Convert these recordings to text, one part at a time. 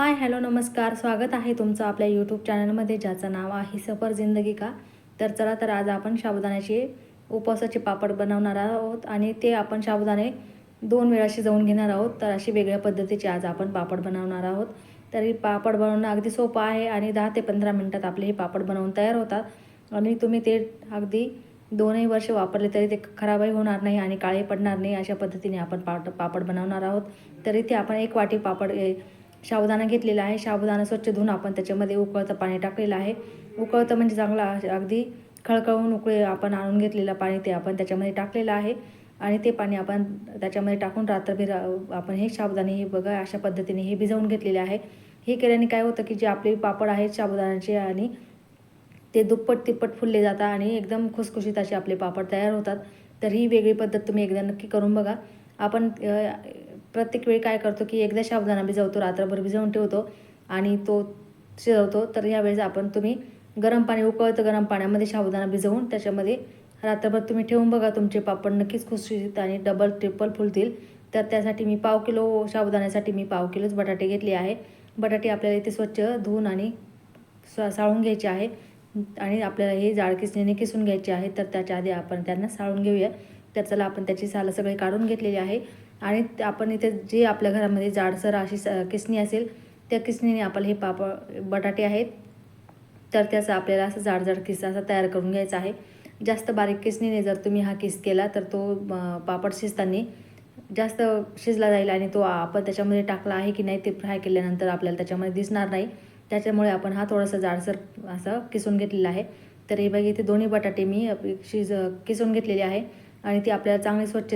Hi hello नमस्कार, स्वागत आहे तुमचं आपल्या यूट्यूब चॅनलमध्ये ज्याचं नाव आहे सफर जिंदगी का. तर चला तर आज आपण साबुदाण्याचे उपवासाचे पापड बनवणार आहोत आणि ते आपण साबुदाणे 2 वेळा शिजवून घेणार आहोत. तर अशी वेगळ्या पद्धतीचे आज आपण पापड बनवणार आहोत. तरी पापड बनवणं अगदी सोपं आहे आणि 10 ते 15 मिनिटात आपले हे पापड बनवून तयार होतात आणि तुम्ही ते अगदी 2ही वर्ष वापरले तरी ते खराबही होणार नाही आणि काळे पडणार नाही. अशा पद्धतीने आपण पापड बनवणार आहोत. तर इथे आपण 1 वाटी साबुदाणा घेतलेला आहे. साबुदाणा स्वच्छ धुवून आपण त्याच्यामध्ये उकळतं पाणी टाकलेलं आहे. उकळतं म्हणजे चांगला अगदी खळखळून उकळे आपण आणून घेतलेलं पाणी ते आपण त्याच्यामध्ये टाकलेलं आहे आणि ते पाणी आपण त्याच्यामध्ये टाकून रात्रभर आपण हे साबुदाणे हे बघा अशा पद्धतीने हे भिजवून घेतलेले आहे. हे केल्याने काय होतं की जे आपले पापड आहेत साबुदाण्याचे आणि ते दुप्पट तिप्पट फुलले जातात आणि एकदम खुसखुशीत असे आपले पापड तयार होतात. तर ही वेगळी पद्धत तुम्ही एकदा नक्की करून बघा. आपण प्रत्येक वेळी काय करतो की एकदा साबुदाणा भिजवतो, रात्रभर भिजवून ठेवतो आणि तो शिजवतो. तर यावेळेस तुम्ही गरम पाणी उकळतं गरम पाण्यामध्ये साबुदाणा भिजवून त्याच्यामध्ये रात्रभर तुम्ही ठेवून बघा. तुमचे पापड नक्कीच खुसखुशीत आणि डबल ट्रिपल फुलतील. तर त्यासाठी मी पाव किलो साबुदाण्यासाठी मी पाव किलोच बटाटे घेतले आहे. बटाटे आपल्याला इथे स्वच्छ धुवून आणि साळून घ्यायचे आहे आणि आपल्याला हे जाड किसणीने किसून घ्यायचे आहे. तर त्याच्या आधी आपण त्यांना साळून घेऊया. तर चला आपण त्याची सालं सगळी काढून घेतलेली आहे आणि आपण इथे जे आपल्या घरामध्ये जाडसर अशी किसणी असेल त्या किसणीने आपल्याला हे बटाटे आहेत तर त्याचा आपल्याला असं जाड किस्सा असा तयार करून घ्यायचा आहे. जास्त बारीक किसणीने जर तुम्ही हा किस केला तर तो पापड शिजताना जास्त शिजला जाईल आणि तो आपण त्याच्यामध्ये टाकला आहे की नाही ते फ्राय केल्यानंतर आपल्याला त्याच्यामध्ये दिसणार नाही. त्याच्यामुळे आपण हा थोडासा जाडसर असा किसून घेतलेला आहे. तर हे बघा इथे दोन्ही बटाटे मी किसून घेतलेले आहे आणि ती आपल्याला चांगली स्वच्छ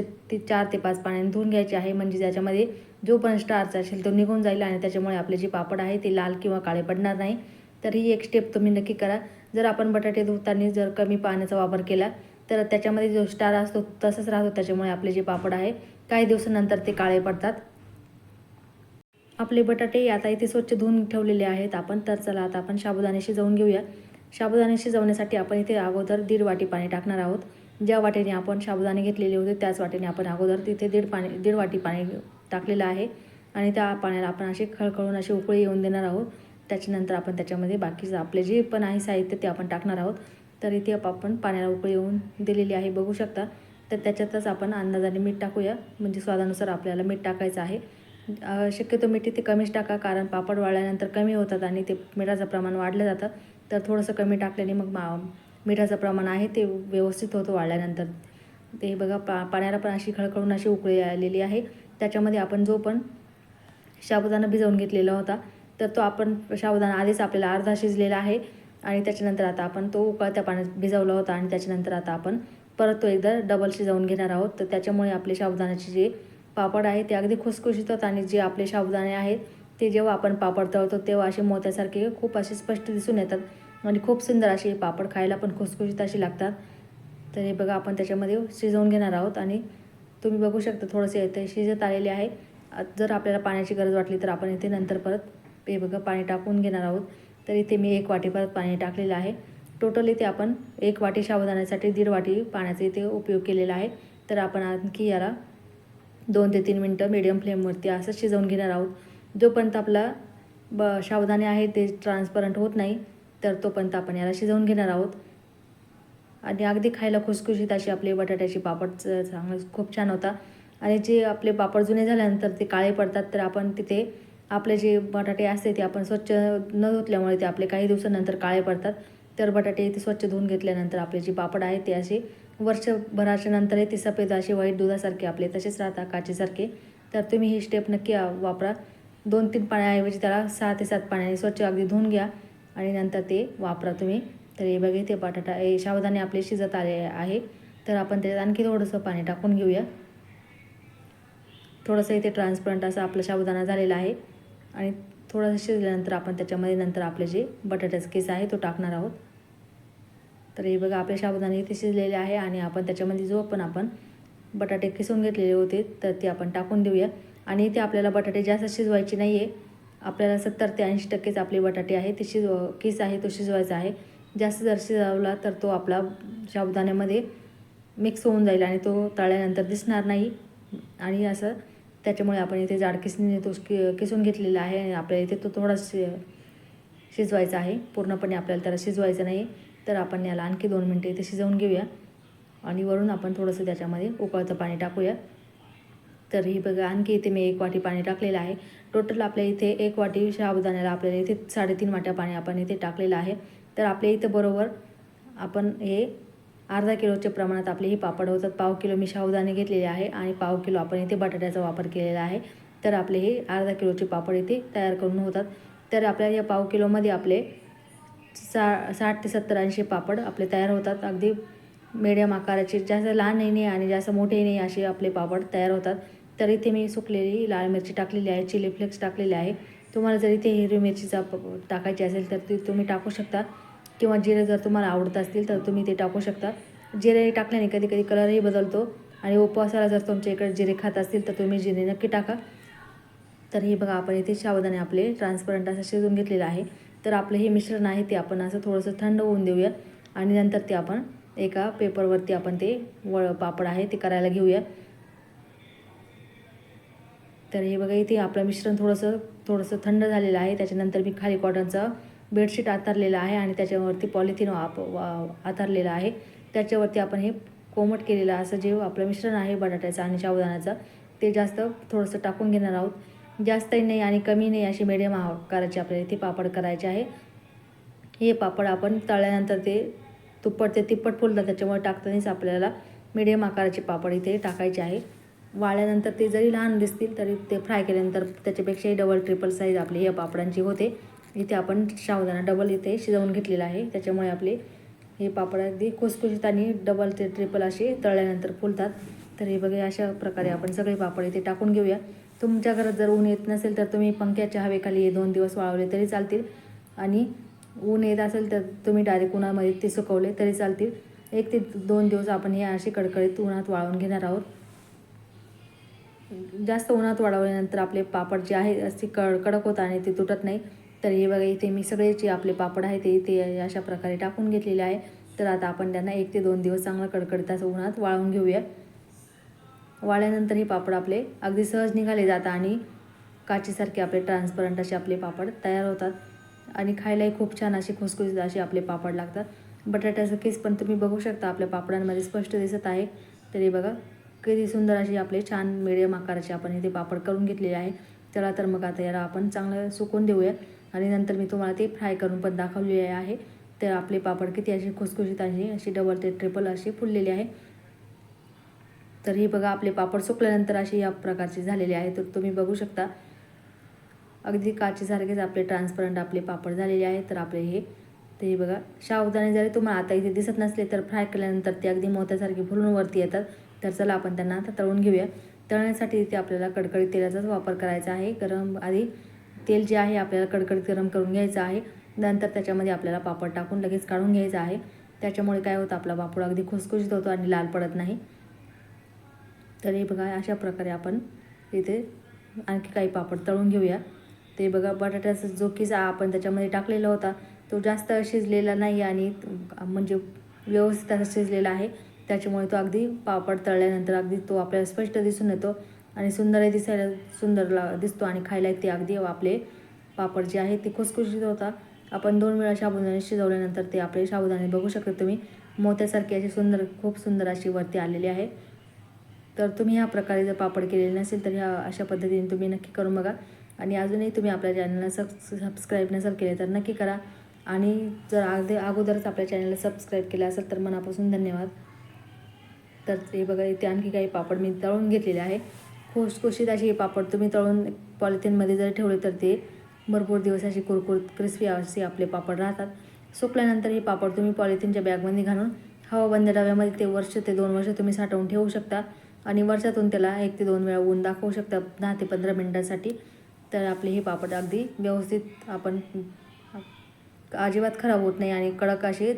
4 ते 5 पाण्याने धुवून घ्यायची आहे. म्हणजे त्याच्यामध्ये जो पण स्टार्च असेल तो निघून जाईल आणि त्याच्यामुळे आपले जे पापड आहे ते लाल किंवा काळे पडणार नाही. तर ही एक स्टेप तुम्ही नक्की करा. जर आपण बटाटे धुताना जर कमी पाण्याचा वापर केला तर त्याच्यामध्ये जो स्टार असतो तसंच राहतो. त्याच्यामुळे आपले जे पापड आहे काही दिवसानंतर ते काळे पडतात. आपले बटाटे आता इथे स्वच्छ धुवून ठेवलेले आहेत आपण. तर चला आता आपण साबुदाणे शिजवून घेऊया. साबुदाणे शिजवण्यासाठी आपण इथे अगोदर 1.5 वाटी पाणी टाकणार आहोत. ज्या वाटीने आपण साबुदाणे घेतलेले होते त्याच वाटीने आपण अगोदर तिथे 1.5 वाटी पाणी टाकलेलं आहे आणि त्या पाण्याला आपण असे खळखळून अशी उकळी येऊन देणार आहोत. त्याच्यानंतर आपण त्याच्यामध्ये बाकीचं आपले जे पण आहे साहित्य ते आपण टाकणार आहोत. तर इथे आपण पाण्याला उकळी येऊन दिलेली आहे बघू शकता. तर त्याच्यातच आपण अंदाजाने मीठ टाकूया. म्हणजे स्वादानुसार आपल्याला मीठ टाकायचं आहे. शक्यतो मीठ इथे कमीच टाका कारण पापड वाळल्यानंतर कमी होतात आणि ते मिठाचं प्रमाण वाढलं जातं. तर थोडंसं कमी टाकल्याने मग मिठाचं प्रमाण आहे ते व्यवस्थित होतं वाळल्यानंतर. ते बघा पाण्याला पण अशी खळखळून अशी उकळी आलेली आहे. त्याच्यामध्ये आपण जो पण साबुदाणा भिजवून घेतलेला होता तर तो आपण साबुदाणा आधीच आपल्याला अर्धा शिजलेला आहे आणि त्याच्यानंतर आता आपण तो उकळत्या पाण्यात भिजवला होता आणि त्याच्यानंतर आता आपण परत तो एकदा डबल शिजवून घेणार आहोत. तर त्याच्यामुळे आपले साबुदाण्याचे जे पापड आहे ते अगदी खुसखुशीत होतात आणि जे आपले साबुदाणे आहेत ते जेव्हा आपण पापड तळतो तेव्हा असे मोत्यासारखे खूप असे स्पष्ट दिसून येतात आणि खूप सुंदर असे पापड खायला पण खुसखुशीत अशी लागतात. तर हे बघा आपण त्याच्यामध्ये शिजवून घेणार आहोत आणि तुम्ही बघू शकता थोडंसे इथे शिजत आलेले आहे. जर आपल्याला पाण्याची गरज वाटली तर आपण इथे नंतर परत हे बघा पाणी टाकून घेणार आहोत. तर इथे मी 1 वाटी परत पाणी टाकलेलं आहे. टोटल इथे आपण 1 वाटी साबुदाण्यासाठी 1.5 वाटी पाण्याचा इथे उपयोग केलेला आहे. तर आपण आणखी याला 2 ते 3 मिनटं मीडियम फ्लेमवरती असं शिजवून घेणार आहोत. जोपर्यंत आपला साबुदाणे आहे ते ट्रान्सपरंट होत नाही तर तोपर्यंत आपण याला शिजवून घेणार आहोत. आणि अगदी खायला खुसखुशीत अशी आपले बटाट्याचे पापड चांगले खूप छान होता. आणि जे आपले पापड जुने झाल्यानंतर ते काळे पडतात तर आपण तिथे आपले जे बटाटे असते ते आपण स्वच्छ न धुतल्यामुळे ते आपले काही दिवसानंतर काळे पडतात. तर बटाटे ते स्वच्छ धुवून घेतल्यानंतर आपले जे पापड आहेत ते असे वर्षभराच्या नंतरही ते सफेद असे व्हाईट दुधासारखे आपले तसेच राहतात काचेसारखे. तर तुम्ही ही स्टेप नक्की वापरा. 2-3 पाण्याऐवजी त्याला 6 ते 7 पाण्याने स्वच्छ अगदी धुवून घ्या आणि नंतर ते वापरा तुम्ही. तर हे बघा ते साबुदाणे आपले शिजत आले आहे. तर आपण त्याच्यात आणखी थोडंसं पाणी टाकून घेऊया. थोडंसं इथे ट्रान्सपरंट असं आपला साबुदाणा झालेला आहे आणि थोडंसं शिजल्यानंतर आपण त्याच्यामध्ये नंतर आपले जे बटाट्याचा किस आहे तो टाकणार आहोत. तर हे बघा आपले साबुदाणे इथे शिजलेले आहे आणि आपण त्याच्यामध्ये जो पण आपण बटाटे किसून घेतलेले होते तर ते आपण टाकून देऊया. आणि इथे आपल्याला बटाटे जास्त शिजवायचे नाही आहे. आपल्याला 70 ते 80% आपले बटाटे आहे ते किस आहे तो शिजवायचा आहे. जास्त जर शिजवला तर तो आपला साबुदाण्यामध्ये मिक्स होऊन जाईल आणि तो तळल्यानंतर दिसणार नाही आणि असं त्याच्यामुळे आपण इथे जाड किसणीने तो किसून घेतलेला आहे आणि आपल्याला इथे तो थोडा शिजवायचा आहे. पूर्णपणे आपल्याला त्याला शिजवायचं नाही. तर आपण याला आणखी 2 मिनटं इथे शिजवून घेऊया आणि वरून आपण थोडंसं त्याच्यामध्ये उकळतं पाणी टाकूया. तर ही बघा आणखी इथे मी 1 वाटी पाणी टाकलेलं आहे. टोटल आपल्या इथे 1 वाटी साबुदाण्याला आपल्याला इथे 3.5 वाट्या पाणी आपण इथे टाकलेलं आहे. तर आपल्या इथे बरोबर आपण हे अर्धा किलोच्या प्रमाणात आपले हे पापड होतात. पाव किलो मी साबुदाणे घेतलेले आहे आणि पाव किलो आपण इथे बटाट्याचा वापर केलेला आहे. तर आपले हे अर्धा किलोचे पापड इथे तयार करून होतात. तर आपल्या या पाव किलोमध्ये आपले 60 ते 70 80 पापड आपले तयार होतात. अगदी मीडियम आकाराचे, जास्त लहानही नाही आणि जास्त मोठेही नाही असे आपले पापड तयार होतात. तर इथे मी सुकलेली लाल मिरची टाकलेली आहे, चिली फ्लेक्स टाकलेले आहे. तुम्हाला जर इथे हिरवी मिरचीचा टाकायची असेल तर ती तुम्ही टाकू शकता किंवा जिरे जर तुम्हाला आवडत असतील तर तुम्ही ते टाकू शकता. जिरे टाकल्याने कधी कधी कलरही बदलतो आणि उपवासाला जर तुमच्या इकडे जिरे खात असतील तर तुम्ही जिरे नक्की टाका. तर हे बघा आपण इथे साबुदाणे आपले ट्रान्सपरंट असं शिजवून घेतलेलं आहे. तर आपलं हे मिश्रण आहे ते आपण असं थोडंसं थंड होऊन देऊया आणि नंतर ते आपण एका पेपरवरती आपण ते पापड आहे ते करायला घेऊया. तर हे बघा इथे आपलं मिश्रण थोडंसं थंड झालेलं आहे. त्याच्यानंतर मी खाली कॉटनचा बेडशीट आथरलेला आहे आणि त्याच्यावरती पॉलिथिन आथरलेलं आहे. त्याच्यावरती आपण हे कोमट केलेलं असं जे आपलं मिश्रण आहे बटाट्याचं आणि साबुदाण्याचं ते जास्त थोडंसं टाकून घेणार आहोत. जास्तही नाही आणि कमी नाही, अशी मिडियम आकाराचे आपल्याला इथे पापड करायचे आहे. हे पापड आपण तळल्यानंतर ते तुप्पट ते तिप्पट फुलतात, त्याच्यामुळे टाकतानाच आपल्याला मिडियम आकाराचे पापड इथे टाकायचे आहे. वाळल्यानंतर ते जरी लहान दिसतील तरी ते फ्राय केल्यानंतर त्याच्यापेक्षाही डबल ट्रिपल साईज आपली या पापडांची होते. इथे आपण साबुदाणा डबल इथे शिजवून घेतलेला आहे, त्याच्यामुळे आपले हे पापड अगदी खुसखुशीत आणि डबल ते ट्रिपल असे तळल्यानंतर फुलतात. तर हे बघा अशा प्रकारे आपण सगळे पापड इथे टाकून घेऊया. तुमच्या घरात जर ऊन येत नसेल तर तुम्ही पंख्याच्या हवेखाली 2 दिवस वाळवले तरी चालतील आणि ऊन येत असेल तर तुम्ही डायरेक्ट उन्हामध्ये ते सुकवले तरी चालतील. 1 ते 2 दिवस आपण हे असे कडकडीत उन्हात वाळवून घेणार आहोत. जास्त उन्हात वाळवल्यानंतर आपले पापड जे आहे असे कडक होतात आणि ते तुटत नाही. तर हे बघा इथे मी सगळे जे आपले पापड आहे ते अशा प्रकारे टाकून घेतलेले आहे. तर आता आपण त्यांना 1 ते 2 दिवस चांगलं कडकडीत असं उन्हात वाळवून घेऊया. वाळल्यानंतर हे पापड आपले अगदी सहज निघाले जातात आणि काचेसारखे आपले ट्रान्सपरंट असे आपले पापड तयार होतात आणि खायलाही खूप छान असे खुसखुशीत असे आपले पापड लागतात. बटाट्याचं किस पण तुम्ही बघू शकता आपल्या पापडांमध्ये स्पष्ट दिसत आहे. तरी बघा किती सुंदर असे आपले छान मिडियम आकाराचे आपण इथे पापड करून घेतलेले आहे. चला तर मग आता याला आपण चांगलं सुकून देऊया आणि नंतर मी तुम्हाला ते फ्राय करून पण दाखवलेले आहे. तर आपले पापड किती असे खुसखुशीत असे डबल ते ट्रिपल असे फुललेले आहे. तर हे बघा आपले पापड सुकल्यानंतर असे या प्रकारचे झालेले आहे. तर तुम्ही बघू शकता अगदी काचेसारखेच आपले ट्रान्सपरंट आपले पापड झालेले आहेत. तर आपले हे ते बघा साबुदाणे जरी तुम्हाला आता इथे दिसत नसले तर फ्राय केल्यानंतर ते अगदी मोत्यासारखे फुलून वरती येतात. तर चला आपण त्यांना आता तळून घेऊया. तळण्यासाठी इथे आपल्याला कडकडीत तेलाचाच वापर करायचा आहे. आधी तेल जे आहे आपल्याला कडकडीत गरम करून घ्यायचं आहे. नंतर त्याच्यामध्ये आपल्याला पापड टाकून लगेच काढून घ्यायचं आहे. त्याच्यामुळे काय होतं आपला पापड अगदी खुसखुशीत होतो आणि लाल पडत नाही. तर हे बघा अशा प्रकारे आपण इथे आणखी काही पापड तळून घेऊया. ते बघा बटाट्याचा जो किसा आपण त्याच्यामध्ये टाकलेला होता तो जास्त शिजलेला नाही आणि म्हणजे व्यवस्थित असा शिजलेला आहे. त्याच्यामुळे तो अगदी पापड तळल्यानंतर अगदी तो आपल्याला स्पष्ट दिसून येतो आणि सुंदरही दिसायला सुंदर दिसतो आणि खायला ते अगदी आपले पापड जे आहे ते खुसखुशीत होतात. आपण 2 वेळा साबुदाणे शिजवल्यानंतर ते आपले साबुदाणे बघू शकता तुम्ही मोत्यासारखे असे खूप सुंदर अशी वरती आलेली आहे. तर तुम्ही ह्या प्रकारे जर पापड केलेले नसेल तर ह्या अशा पद्धतीने तुम्ही नक्की करून बघा आणि अजूनही तुम्ही आपल्या चॅनलला सबस्क्राईब नसेल केले तर नक्की करा आणि जर अगोदरच आपल्या चॅनलला सबस्क्राईब केलं असेल तर मनापासून धन्यवाद. तर हे बघा इथे आणखी काही पापड मी तळून घेतलेले आहे. खुसखुशीत असे हे पापड तुम्ही तळून पॉलिथिनमध्ये जर ठेवले तर ते भरपूर दिवस असे कुरकुरीत क्रिस्पी असे आपले पापड राहतात. सुकल्यानंतर हे पापड तुम्ही पॉलिथिनच्या बॅगमध्ये घालून हवाबंद डब्यामध्ये ते 1 ते 2 वर्ष तुम्ही साठवून ठेवू शकता आणि वर्षातून त्याला 1 ते 2 वेळा ऊन दाखवू शकता 10 ते 15 मिनिटांसाठी. तर आपले हे पापड अगदी व्यवस्थित आपण अजिबात खराब होत नाही आणि कडक असे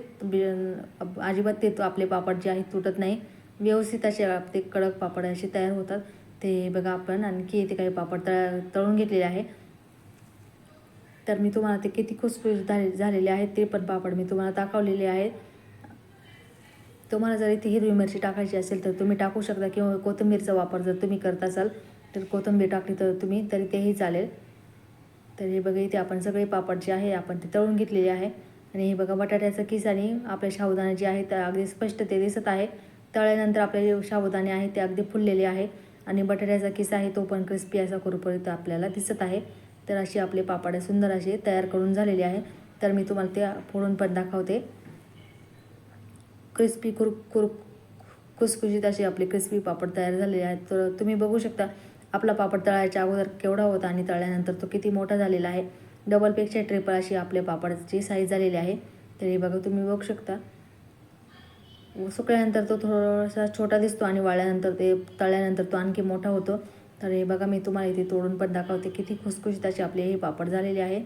अजिबात ते आपले पापड जे आहेत तुटत नाही. व्यवस्थित असे ते कडक पापड असे तयार होतात. ते बघा आपण आणखी इथे काही पापड तळून घेतलेले आहे. तर मी तुम्हाला ते किती खुसखुशीत झालेले आहेत ते पण पापड मी तुम्हाला दाखवलेले आहेत. तुम्हाला जर इथे हिरवी मिरची टाकायची असेल तर तुम्ही टाकू शकता किंवा कोथिंबीरचा वापर जर तुम्ही करत असाल तर कोथिंबीर टाकली तर तुम्ही तरी तेही चालेल. तर हे बघा इथे आपण सगळे पापड जे आहे आपण ते तळून घेतलेले आहे. आणि हे बघा बटाट्याचं किस आणि आपले साबुदाणे जे आहे ते अगदी स्पष्ट ते दिसत आहे. तळल्यानंतर आपले जे साबुदाणे आहे ते अगदी फुललेले आहे आणि बटाट्याचा किस आहे तो पण क्रिस्पी असा कुरकुरीत आपल्याला दिसत आहे. तर असे आपले पापड सुंदर असे तयार करून झालेले आहे. तर मी तुम्हाला ते फोडून पण दाखवते. क्रिस्पी खुसखुशीत असे आपले क्रिस्पी पापड तयार झालेले आहेत. तर तुम्ही बघू शकता आपला पापड तळायच्या अगोदर केवढा होता आणि तळल्यानंतर तो किती मोठा झालेला आहे. डबलपेक्षा ट्रिपल अशी आपल्या पापडाची साईज झालेली आहे. तर हे बघा तुम्ही बघू शकता. सुकल्यानंतर तो थोडासा छोटा दिसतो आणि वाळल्यानंतर ते तळल्यानंतर तो आणखी मोठा होतो. तर हे बघा मी तुम्हाला इथे तोडून पण दाखवते किती खुसखुशीत असे आपले हे पापड झालेले आहे.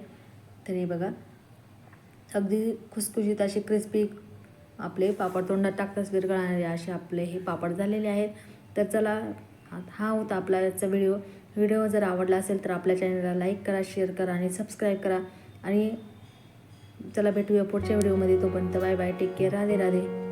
तर हे बघा अगदी खुसखुशीत असे क्रिस्पी आपले पापड तोंडात टाकताच विरघळणारे असे आपले हे पापड झालेले आहेत. तर चला हा होता आपला आजचा व्हिडिओ जर आवडला असेल तर आपल्या चॅनलला लाईक करा, शेअर करा आणि सबस्क्राईब करा. आणि चला भेटूया पुढच्या व्हिडिओमध्ये. तोपर्यंत bye bye, take care, Radhe Radhe.